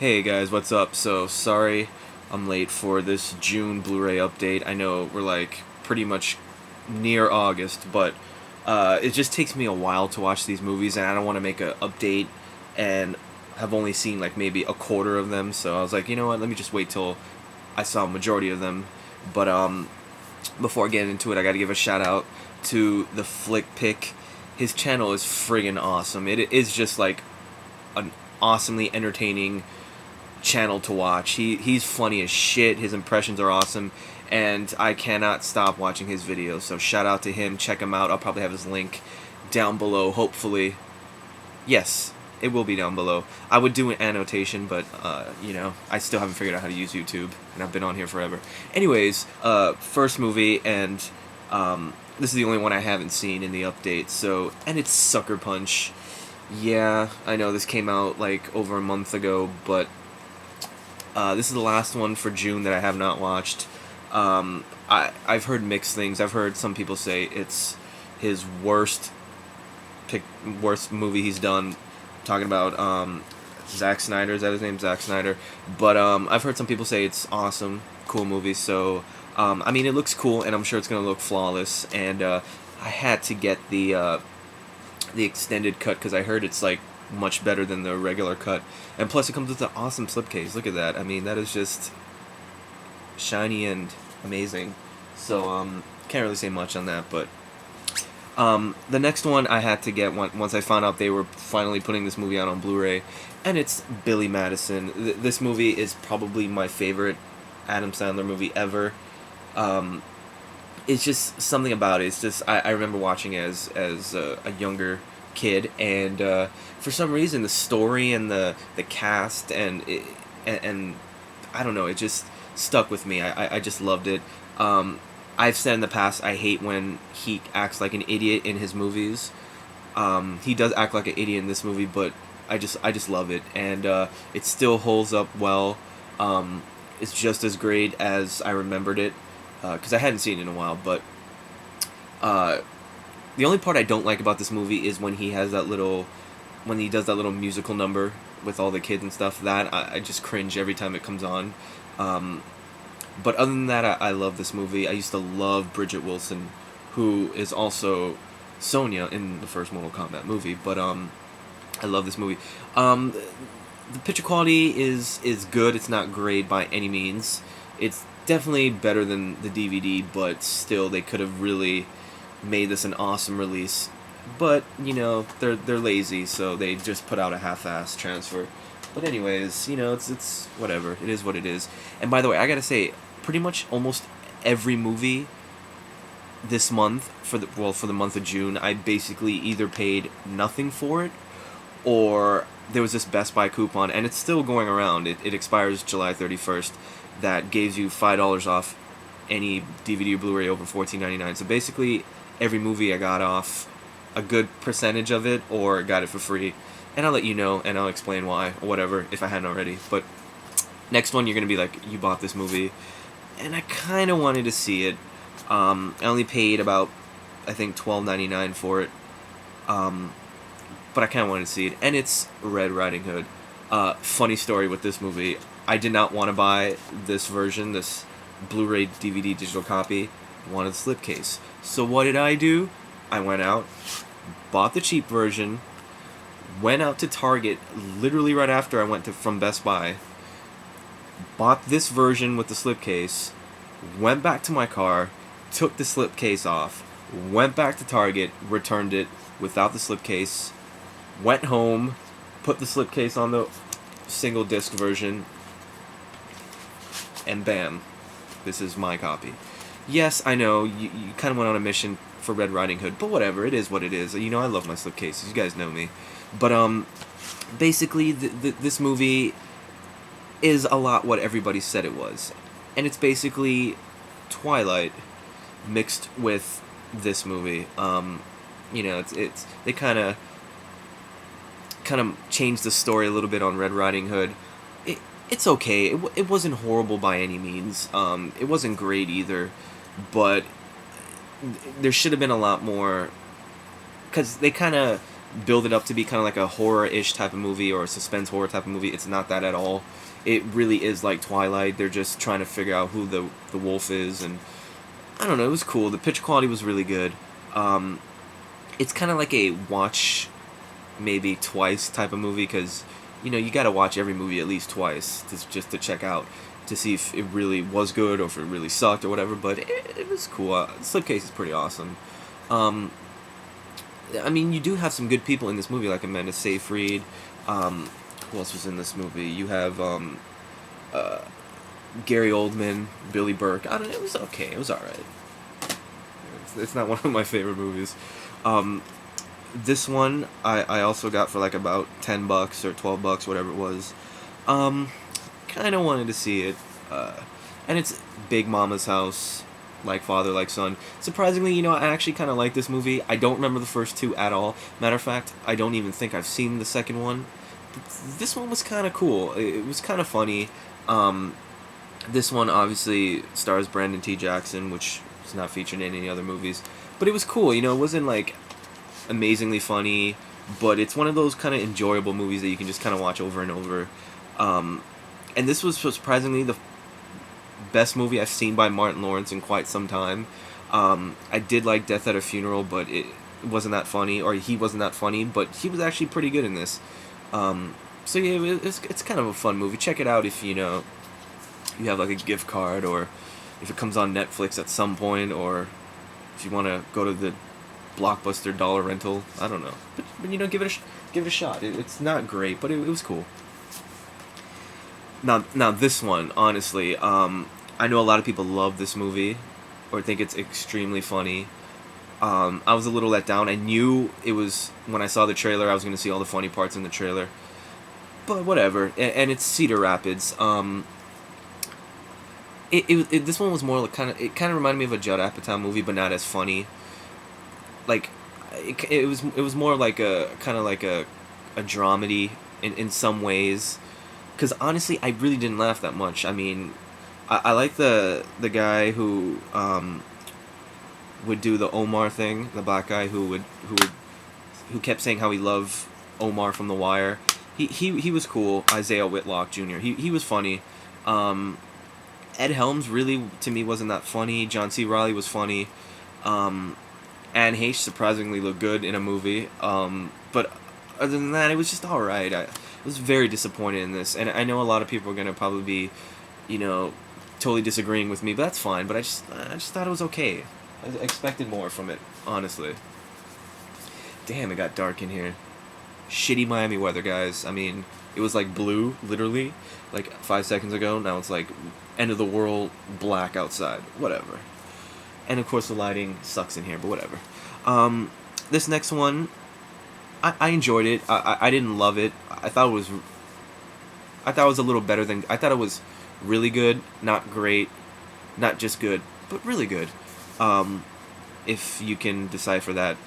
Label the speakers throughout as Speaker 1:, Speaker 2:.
Speaker 1: Hey guys, what's up? So, sorry I'm late for this June Blu-ray update. I know we're like pretty much near August, but it just takes me a while to watch these movies, and I don't want to make a update and have only seen like maybe a quarter of them. So I was like, you know what? Let me just wait till I saw a majority of them. But before I get into it, I got to give a shout out to the Flick Pick. His channel is friggin' awesome. It is just like an awesomely entertaining channel to watch. He's funny as shit. His impressions are awesome, and I cannot stop watching his videos. So shout out to him. Check him out. I'll probably have his link down below. Hopefully, yes, it will be down below. I would do an annotation, but I still haven't figured out how to use YouTube, and I've been on here forever. Anyways, first movie, and this is the only one I haven't seen in the update. So, and it's Sucker Punch. Yeah, I know this came out like over a month ago, but this is the last one for June that I have not watched. I've heard mixed things. I've heard some people say it's his worst movie he's done. Talking about Zack Snyder, is that his name? Zack Snyder. But I've heard some people say it's awesome, cool movie. So I mean, it looks cool, and I'm sure it's gonna look flawless. And I had to get the extended cut because I heard it's like much better than the regular cut, and plus it comes with an awesome slipcase. Look at that. I mean, that is just shiny and amazing. So can't really say much on that, but the next one I had to get once I found out they were finally putting this movie out on Blu-ray, and it's Billy Madison. This movie is probably my favorite Adam Sandler movie ever. It's just something about it. It's just I remember watching as a younger kid, and for some reason the story and the cast and I don't know, it just stuck with me. I just loved it. I've said in the past I hate when he acts like an idiot in his movies. He does act like an idiot in this movie, but I just love it, and it still holds up well. It's just as great as I remembered it, because I hadn't seen it in a while. But the only part I don't like about this movie is when he does that little musical number with all the kids and stuff. That I just cringe every time it comes on. But other than that, I love this movie. I used to love Bridget Wilson, who is also Sonya in the first Mortal Kombat movie. But I love this movie. The picture quality is good. It's not great by any means. It's definitely better than the DVD, but still, they could have really made this an awesome release. But they're lazy, so they just put out a half-ass transfer. But anyways, it's whatever. It is what it is. And by the way, I gotta say, pretty much almost every movie this month for the month of June, I basically either paid nothing for it, or there was this Best Buy coupon, and it's still going around. It expires July 31st. That gives you $5 off any DVD or Blu-ray over $14.99. So basically, every movie I got off a good percentage of it, or got it for free. And I'll let you know, and I'll explain why, or whatever, if I hadn't already. But next one, you're going to be like, you bought this movie. And I kind of wanted to see it. I only paid about, I think, $12.99 for it. But I kind of wanted to see it. And it's Red Riding Hood. Funny story with this movie. I did not want to buy this version, this Blu-ray DVD digital copy. I wanted the slipcase. So what did I do? I went out, bought the cheap version, went out to Target literally right after I went from Best Buy, bought this version with the slipcase, went back to my car, took the slipcase off, went back to Target, returned it without the slipcase, went home, put the slipcase on the single disc version, and bam, this is my copy. Yes, I know, you kind of went on a mission for Red Riding Hood, but whatever, it is what it is. I love my slipcases, you guys know me. But, basically, this movie is a lot what everybody said it was. And it's basically Twilight mixed with this movie. It's they kind of changed the story a little bit on Red Riding Hood. It's okay. It wasn't horrible by any means. It wasn't great either, but there should have been a lot more, because they kind of build it up to be kind of like a horror-ish type of movie or a suspense horror type of movie. It's not that at all. It really is like Twilight. They're just trying to figure out who the wolf is, and I don't know. It was cool. The picture quality was really good. It's kind of like a watch maybe twice type of movie, because you got to watch every movie at least twice just to check out to see if it really was good or if it really sucked or whatever. But it was cool. Slipcase is pretty awesome. I mean, you do have some good people in this movie, like Amanda Seyfried. Who else was in this movie? You have Gary Oldman, Billy Burke. I don't know. It was okay. It was all right. It's not one of my favorite movies. This one I also got for like about $10 or $12, whatever it was. Kind of wanted to see it, and it's Big Mama's House, like father, like son. Surprisingly, I actually kind of like this movie. I don't remember the first two at all. Matter of fact, I don't even think I've seen the second one. But this one was kind of cool. It was kind of funny. This one obviously stars Brandon T. Jackson, which is not featured in any other movies. But it was cool. It wasn't like amazingly funny, but it's one of those kind of enjoyable movies that you can just kind of watch over and over. And this was surprisingly the best movie I've seen by Martin Lawrence in quite some time. I did like Death at a Funeral, but it wasn't that funny, or he wasn't that funny, but he was actually pretty good in this. So yeah, it's kind of a fun movie. Check it out if you have like a gift card, or if it comes on Netflix at some point, or if you want to go to the Blockbuster dollar rental. I don't know, but give it a shot. It's not great, but it was cool. Now this one, honestly, I know a lot of people love this movie or think it's extremely funny. I was a little let down. I knew it was, when I saw the trailer, I was going to see all the funny parts in the trailer. But whatever. And it's Cedar Rapids. This one was more like it kind of reminded me of a Judd Apatow movie, but not as funny. Like it was more like a kind of like a dramedy in some ways. Because honestly, I really didn't laugh that much. I mean, I like the guy who would do the Omar thing, the black guy who kept saying how he loved Omar from The Wire. He was cool. Isaiah Whitlock Jr. He was funny. Ed Helms really to me wasn't that funny. John C. Reilly was funny. Anne Heche surprisingly looked good in a movie. But other than that, it was just all right. I was very disappointed in this, and I know a lot of people are gonna probably be, totally disagreeing with me, but that's fine. But I just thought it was okay. I expected more from it, honestly. Damn, it got dark in here. Shitty Miami weather, guys. I mean, it was like blue, literally, like 5 seconds ago. Now it's like end of the world black outside. Whatever. And of course the lighting sucks in here, but whatever. This next one, I enjoyed it. I didn't love it. I thought it was a little better than... I thought it was really good, not great, not just good, but really good. If you can decipher that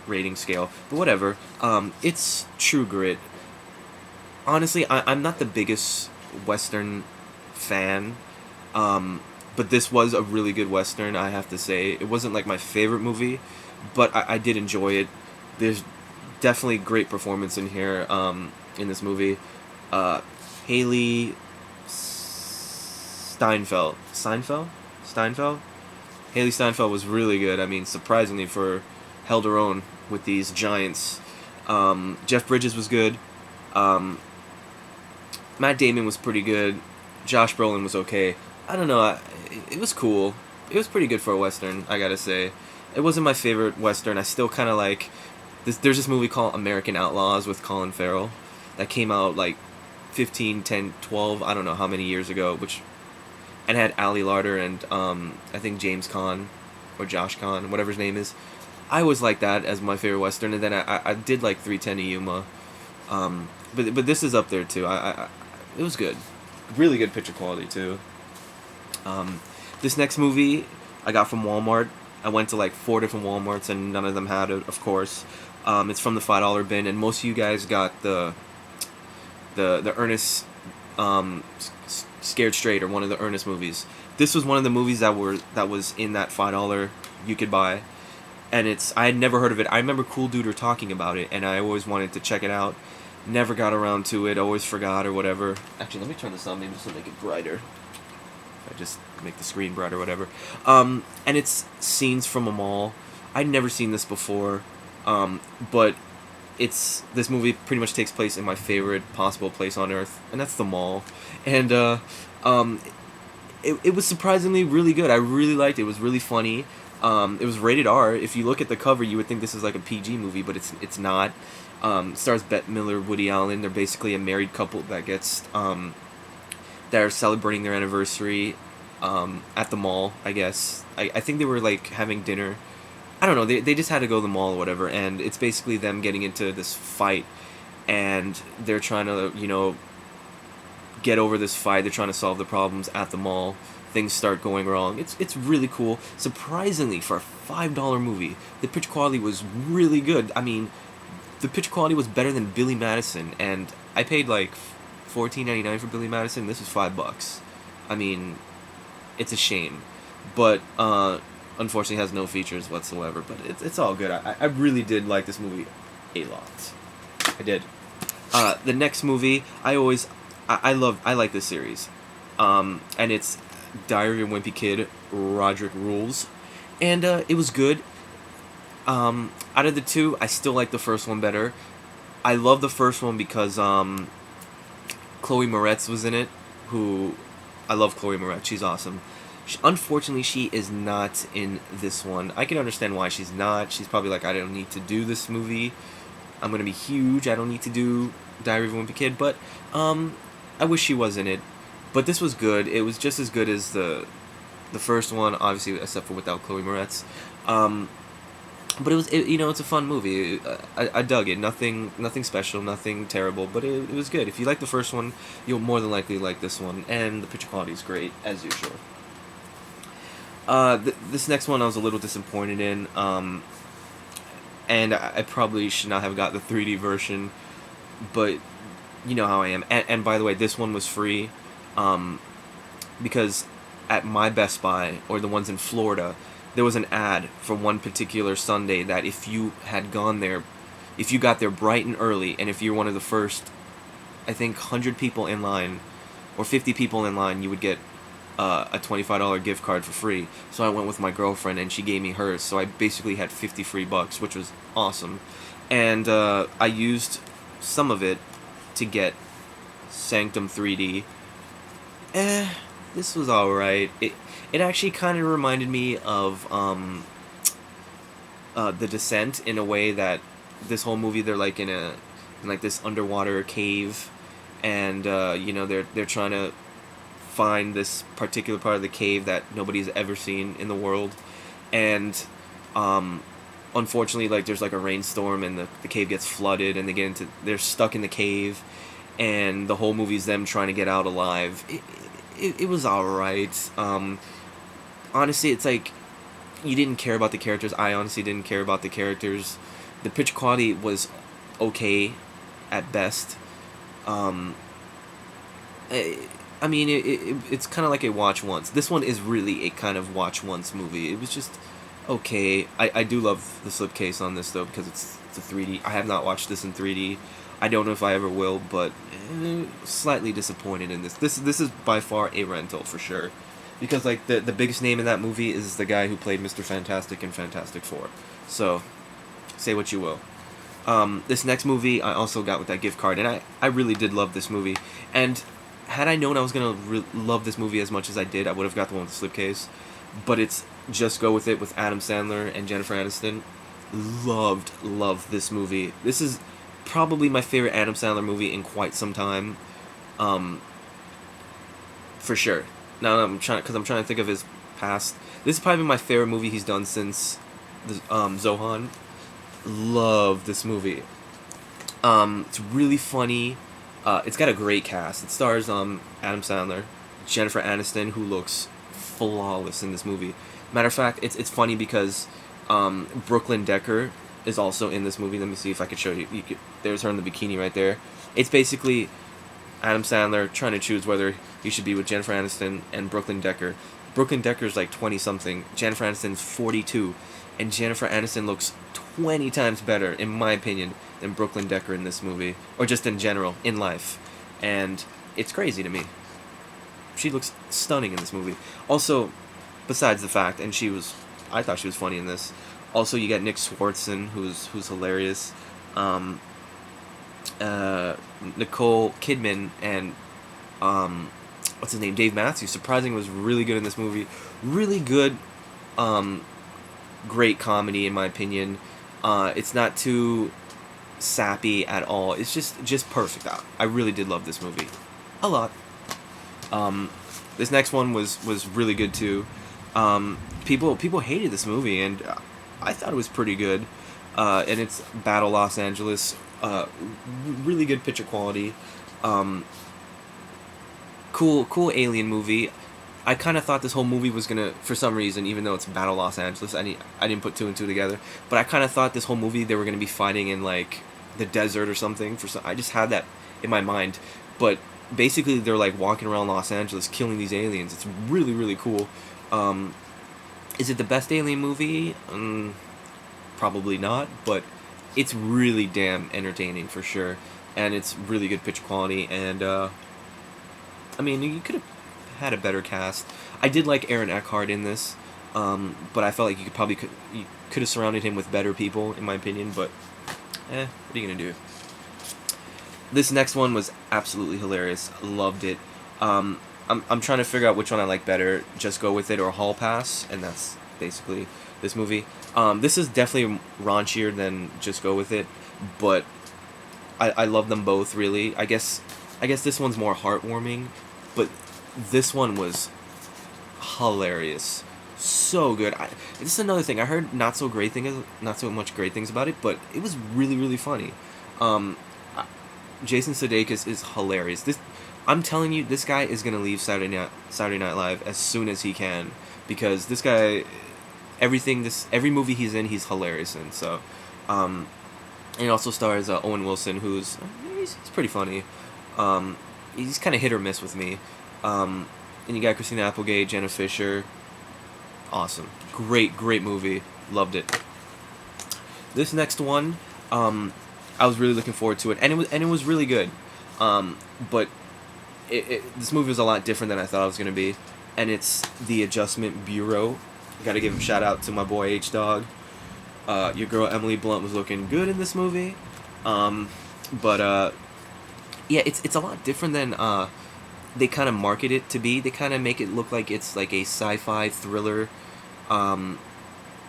Speaker 1: rating scale. But whatever. It's True Grit. Honestly, I'm not the biggest Western fan. But this was a really good Western, I have to say. It wasn't like my favorite movie, but I did enjoy it. There's definitely great performance in here, in this movie. Haley Steinfeld? Haley Steinfeld was really good. I mean, surprisingly, held her own with these giants. Jeff Bridges was good. Matt Damon was pretty good. Josh Brolin was okay. I don't know. It was cool. It was pretty good for a Western, I gotta say. It wasn't my favorite Western. I still kind of like... There's this movie called American Outlaws with Colin Farrell that came out like 15, 10, 12, I don't know how many years ago, and had Ali Larter and I think James Caan or Josh Caan, whatever his name is. I always liked that as my favorite Western, and then I did like 310 to Yuma. But this is up there too. It was good. Really good picture quality too. This next movie I got from Walmart. I went to like 4 different Walmarts and none of them had it, of course. It's from the $5 bin, and most of you guys got the Ernest Scared Straight, or one of the Ernest movies. This was one of the movies that was in that $5 you could buy, and I had never heard of it. I remember Cool Duder talking about it, and I always wanted to check it out. Never got around to it. Always forgot or whatever. Actually, let me turn this on. Maybe this will make it brighter. If I just make the screen bright or whatever. And it's scenes from a mall. I'd never seen this before, but this movie pretty much takes place in my favorite possible place on earth, and that's the mall. And it was surprisingly really good. I really liked it. It was really funny. It was rated R. If you look at the cover, you would think this is like a PG movie, but it's not. It stars Bette Midler, Woody Allen. They're basically a married couple that gets that are celebrating their anniversary at the mall, I guess. I think they were like having dinner. I don't know. They just had to go to the mall or whatever, and it's basically them getting into this fight, and they're trying to get over this fight. They're trying to solve the problems at the mall. Things start going wrong. It's really cool. Surprisingly, for a $5 movie, the picture quality was really good. I mean, the picture quality was better than Billy Madison, and I paid like $14.99 for Billy Madison. This was $5. I mean, it's a shame, but unfortunately has no features whatsoever. But it's all good. I really did like this movie a lot. I did. The next movie, I like this series, and it's Diary of a Wimpy Kid, Roderick Rules, and it was good. Out of the two, I still like the first one better. I love the first one because Chloe Moretz was in it, who I love Chloe Moretz. She's awesome. Unfortunately, she is not in this one. I can understand why she's not. She's probably like, I don't need to do this movie. I'm gonna be huge. I don't need to do Diary of a Wimpy Kid. But I wish she was in it. But this was good. It was just as good as the first one, obviously, except for without Chloe Moretz. But it's a fun movie. I dug it. Nothing special, nothing terrible, but it was good. If you like the first one, you'll more than likely like this one, and the picture quality is great as usual. This next one I was a little disappointed in, and I probably should not have got the 3D version, but you know how I am. And by the way, this one was free, because at my Best Buy, or the ones in Florida, there was an ad for one particular Sunday that if you had gone there, if you got there bright and early, and if you're one of the first, I think, 100 people in line, or 50 people in line, you would get a $25 gift card for free. So I went with my girlfriend, and she gave me hers, so I basically had 50 free bucks, which was awesome. And I used some of it to get Sanctum 3D. This was alright. It actually kind of reminded me of The Descent, in a way that this whole movie, they're like in like this underwater cave, and they're trying to find this particular part of the cave that nobody's ever seen in the world, and unfortunately, like, there's like a rainstorm, and the cave gets flooded, and they're stuck in the cave, and the whole movie's them trying to get out alive. It was alright. Honestly, it's like, you didn't care about the characters. I honestly didn't care about the characters. The picture quality was okay at best. I mean, it's kind of like a watch once. This one is really a kind of watch once movie. It was just okay. I do love the slipcase on this, though, because it's a 3D. I have not watched this in 3D. I don't know if I ever will, but slightly disappointed in this. This is by far a rental for sure, because like the biggest name in that movie is the guy who played Mr. Fantastic in Fantastic Four. So say what you will. This next movie I also got with that gift card, and I really did love this movie. And had I known I was gonna love this movie as much as I did, I would have got the one with the slipcase. But it's Just Go With It with Adam Sandler and Jennifer Aniston. Loved this movie. This is probably my favorite Adam Sandler movie in quite some time, for sure. Now I'm trying to think of his past. This is probably my favorite movie he's done since Zohan. Love this movie. It's really funny. It's got a great cast. It stars Adam Sandler, Jennifer Aniston, who looks flawless in this movie. Matter of fact, it's funny because Brooklyn Decker is also in this movie. Let me see if I could show you. There's her in the bikini right there. It's basically Adam Sandler trying to choose whether he should be with Jennifer Aniston and Brooklyn Decker. Brooklyn Decker's like 20-something. Jennifer Aniston's 42. and Jennifer Aniston looks 20 times better, in my opinion, than Brooklyn Decker in this movie, or just in general in life, and it's crazy to me. She looks stunning in this movie. Also, besides the fact, and I thought she was funny in this. Also, you got Nick Swartzen, who's hilarious. Um, Nicole Kidman and what's his name, Dave Matthews. Surprisingly, was really good in this movie. Really good, great comedy in my opinion. It's not too sappy at all. It's just perfect. I really did love this movie, a lot. This next one was really good too. People hated this movie, and I thought it was pretty good. And it's Battle Los Angeles. Really good picture quality. Cool alien movie. I kind of thought this whole movie was gonna, for some reason, even though it's Battle Los Angeles, I didn't put two and two together. But I kind of thought this whole movie they were gonna be fighting in like the desert or something. I just had that in my mind. But basically, they're like walking around Los Angeles killing these aliens. It's really cool. Is it the best alien movie? Probably not, but it's really damn entertaining for sure, and it's really good picture quality. And I mean, you could have had a better cast. I did like Aaron Eckhart in this, but I felt like you could have surrounded him with better people, in my opinion. But what are you gonna do? This next one was absolutely hilarious. Loved it. I'm trying to figure out which one I like better. Just Go With It or Hall Pass, and that's basically this movie. This is definitely raunchier than Just Go With It, but I love them both really. I guess this one's more heartwarming, but this one was hilarious. So good. This is another thing. I heard not so much great things about it, but it was really funny. Jason Sudeikis is hilarious. I'm telling you, this guy is gonna leave Saturday Night Live as soon as he can, because this guy, every movie he's in, he's hilarious in. So, and it also stars Owen Wilson, he's pretty funny. He's kind of hit or miss with me. And you got Christina Applegate, Jenna Fisher. Awesome, great movie. Loved it. This next one, I was really looking forward to it, and it was really good. But this movie was a lot different than I thought it was gonna be, and it's The Adjustment Bureau. Got to give a shout out to my boy H Dog. Your girl Emily Blunt was looking good in this movie, but yeah, it's a lot different than they kind of market it to be. They kind of make it look like it's like a sci-fi thriller,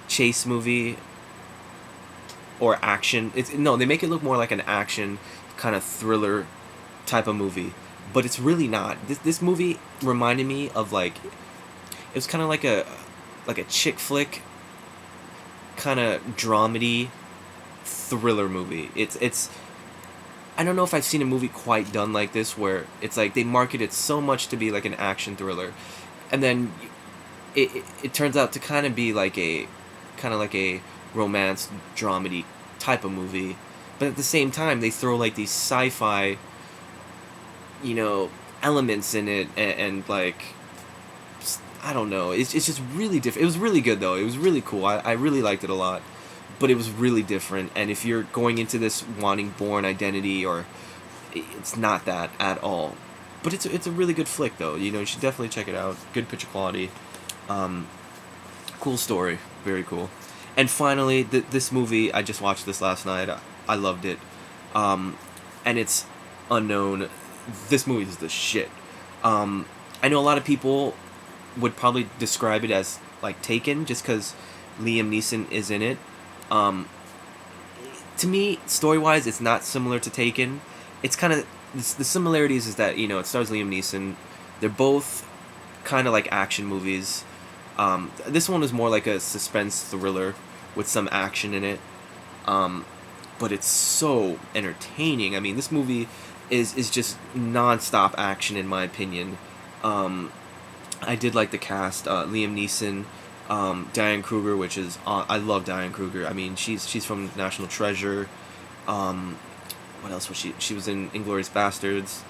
Speaker 1: chase movie, or action. They make it look more like an action kind of thriller type of movie, but it's really not. This movie reminded me of it was kind of like a chick flick kind of dramedy thriller movie. It's I don't know if I've seen a movie quite done like this, where it's like they market it so much to be like an action thriller, and then it turns out to kind of be like a romance dramedy type of movie, but at the same time they throw like these sci-fi elements in it, and like I don't know, it's just really different. It was really good though. It was really cool. I really liked it a lot, but it was really different. And if you're going into this wanting Bourne Identity, or it's not that at all, but it's a really good flick though. You should definitely check it out. Good picture quality, cool story, very cool. And finally, this movie, I just watched this last night. I loved it, and it's Unknown. This movie is the shit. I know a lot of people would probably describe it as like Taken, just because Liam Neeson is in it. To me, story-wise, it's not similar to Taken. It's kind of the similarities is that it stars Liam Neeson. They're both kind of like action movies. This one is more like a suspense thriller with some action in it. But it's so entertaining. I mean, this movie is just non-stop action, in my opinion. I did like the cast. Liam Neeson, Diane Kruger, which is I love Diane Kruger. I mean, she's from National Treasure. What else was she? She was in Inglourious Basterds.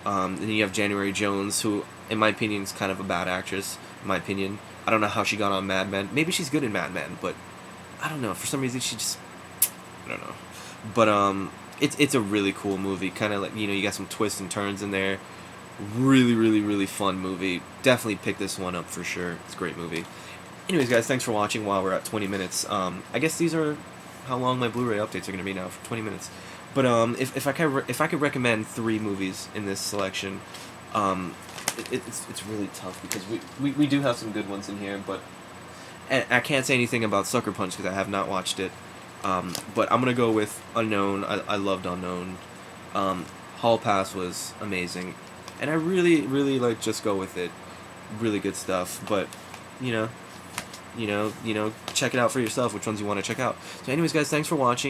Speaker 1: And then you have January Jones, who, in my opinion, is kind of a bad actress. In my opinion, I don't know how she got on Mad Men. Maybe she's good in Mad Men, but I don't know, for some reason she just, I don't know, but it's a really cool movie. Kind of like, you know, you got some twists and turns in there. Really, really, really fun movie. Definitely pick this one up for sure. It's a great movie. Anyways, guys, thanks for watching. While we're at 20 minutes, I guess these are how long my Blu-ray updates are gonna be now, for 20 minutes. But if I could recommend 3 movies in this selection, it's really tough because we do have some good ones in here, but and I can't say anything about Sucker Punch because I have not watched it. But I'm gonna go with Unknown. I loved Unknown. Hall Pass was amazing, and I really, really like Just Go With It. Really good stuff. But you know, check it out for yourself. Which ones you want to check out. So, anyways, guys, thanks for watching.